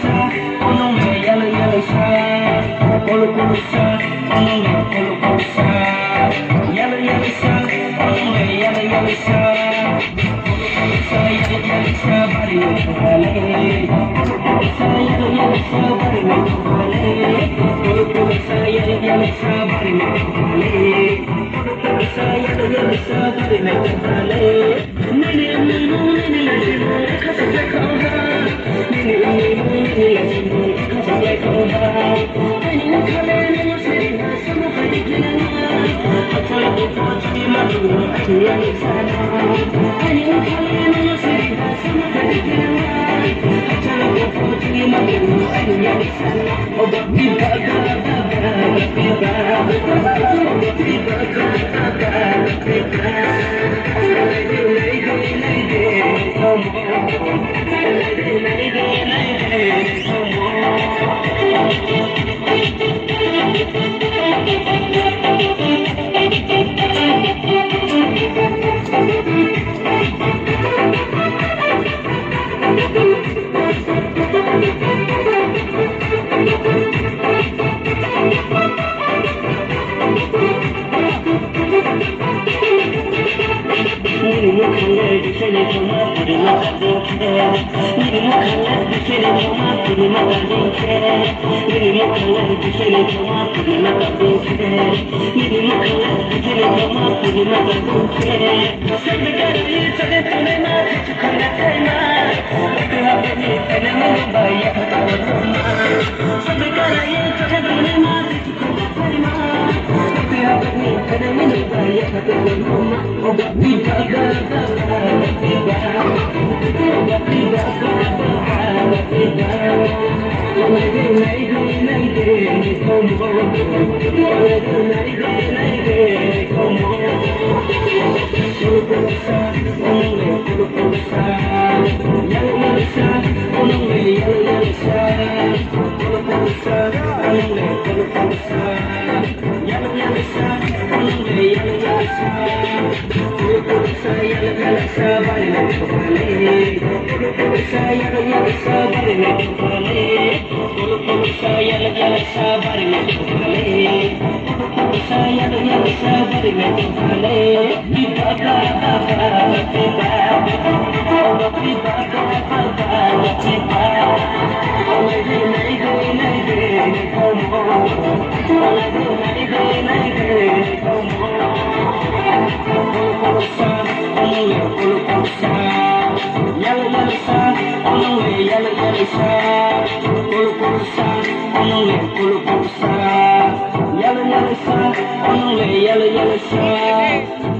sa, ono me yellow sa, polo sa, ono me polo sa, yellow sa, ono me yellow sa, polo sa, yellow sa, bari me khale, polo sa, yellow sa, bari me khale, polo sa, yellow sa, bari me khale, polo sa, yellow sa, bari me khale, yellow sa,